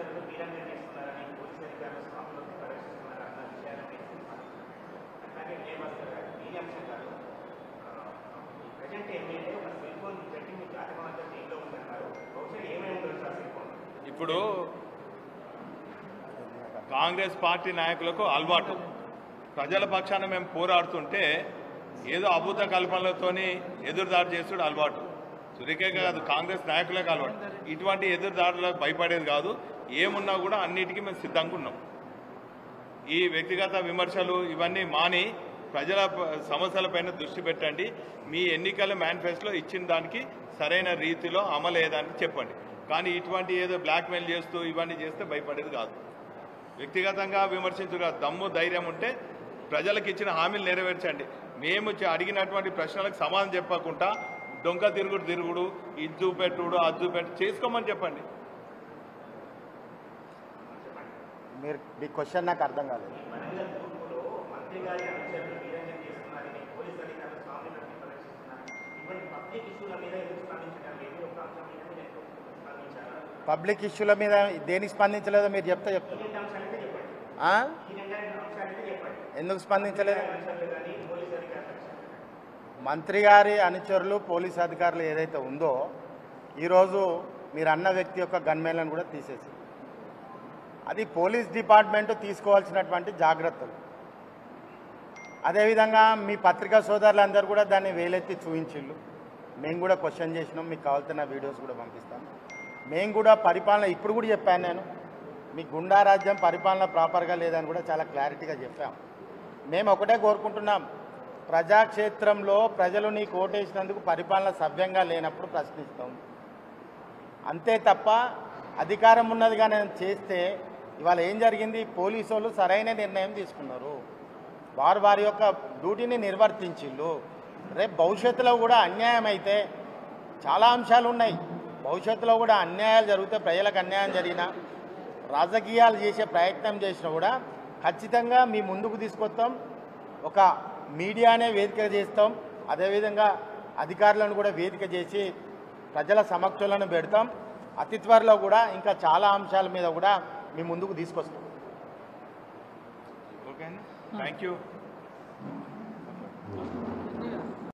అనుచరులు వీరంగం చేస్తున్నారని పోలీసు అధికారులు స్వామిలోకి ప్రదర్శిస్తున్నారన్న విషయాన్ని అట్లాగే విజయభాస్కర్ గారు దీని అంశం కాదు ప్రజెంట్ ఎమ్మెల్యే ఒక సెల్ ఫోన్ పెట్టి మీకు ఆటమాటం జైల్లో ఉందన్నారు. బహుశా ఏమేమి ఉండొచ్చు ఆ సెల్ ఫోన్? ఇప్పుడు కాంగ్రెస్ పార్టీ నాయకులకు అలవాటు ప్రజల పక్షాన మేము పోరాడుతుంటే ఏదో అభూత కల్పనలతోని ఎదురుదాడి చేస్తుడు అలవాటు. సురికే కాదు, కాంగ్రెస్ నాయకులకు అలవాటు. ఇటువంటి ఎదురుదాడులకు భయపడేది కాదు. ఏమున్నా కూడా అన్నిటికీ మేము సిద్ధంగా ఉన్నాం. ఈ వ్యక్తిగత విమర్శలు ఇవన్నీ మాని ప్రజల సమస్యలపైన దృష్టి పెట్టండి. మీ ఎన్నికల మేనిఫెస్టోలో ఇచ్చిన దానికి సరైన రీతిలో అమలు అయ్యేదానికి చెప్పండి. కానీ ఇటువంటి ఏదో బ్లాక్మెయిల్ చేస్తూ ఇవన్నీ చేస్తే భయపడేది కాదు. వ్యక్తిగతంగా విమర్శించుగా దమ్ము ధైర్యం ఉంటే ప్రజలకు ఇచ్చిన హామీలు నెరవేర్చండి. మేము అడిగినటువంటి ప్రశ్నలకు సమాధానం చెప్పకుండా దొంగ తిరుగుడు ఇది చూపెట్టుడు అది చూపెట్టు చేసుకోమని చెప్పండి. మీరు మీ క్వశ్చన్ నాకు అర్థం కాలేదు. పబ్లిక్ ఇష్యూల మీద దేనికి స్పందించలేదో మీరు చెప్తారు. ఎందుకు స్పందించలేదు? మంత్రి గారి అనుచరులు పోలీసు అధికారులు ఏదైతే ఉందో ఈరోజు మీరు అన్న వ్యక్తి యొక్క గన్మేన్లను కూడా తీసేసి అది పోలీస్ డిపార్ట్మెంట్ తీసుకోవాల్సినటువంటి జాగ్రత్తలు. అదేవిధంగా మీ పత్రికా సోదరులందరూ కూడా దాన్ని వేలెత్తి చూపించిళ్ళు. మేము కూడా క్వశ్చన్ చేసినాం. మీకు కావాల్సిన వీడియోస్ కూడా పంపిస్తాం. మేము కూడా పరిపాలన ఇప్పుడు కూడా చెప్పాను. నేను మీ గుండా రాజ్యం పరిపాలన ప్రాపర్గా లేదని కూడా చాలా క్లారిటీగా చెప్పాం. మేము ఒకటే కోరుకుంటున్నాం, ప్రజాక్షేత్రంలో ప్రజలు నీకు ఓటేసినందుకు పరిపాలన సవ్యంగా లేనప్పుడు ప్రశ్నిస్తాం. అంతే తప్ప అధికారం ఉన్నదిగా నేను చేస్తే ఇవాళ ఏం జరిగింది? పోలీసు వాళ్ళు సరైన నిర్ణయం తీసుకున్నారు. వారు వారి యొక్క డ్యూటీని నిర్వర్తించిళ్ళు. రేపు భవిష్యత్తులో కూడా అన్యాయం అయితే చాలా అంశాలు ఉన్నాయి. భవిష్యత్తులో కూడా అన్యాయాలు జరిగితే ప్రజలకు అన్యాయం జరిగినా రాజకీయాలు చేసే ప్రయత్నం చేసినా కూడా ఖచ్చితంగా మీ ముందుకు తీసుకొస్తాం. ఒక మీడియానే వేదిక చేస్తాం. అదేవిధంగా అధికారులను కూడా వేదిక చేసి ప్రజల సమక్షంలో పెడతాం. అతి త్వరలో కూడా ఇంకా చాలా అంశాల మీద కూడా మీ ముందుకు తీసుకొస్తాం. Okay, thank you.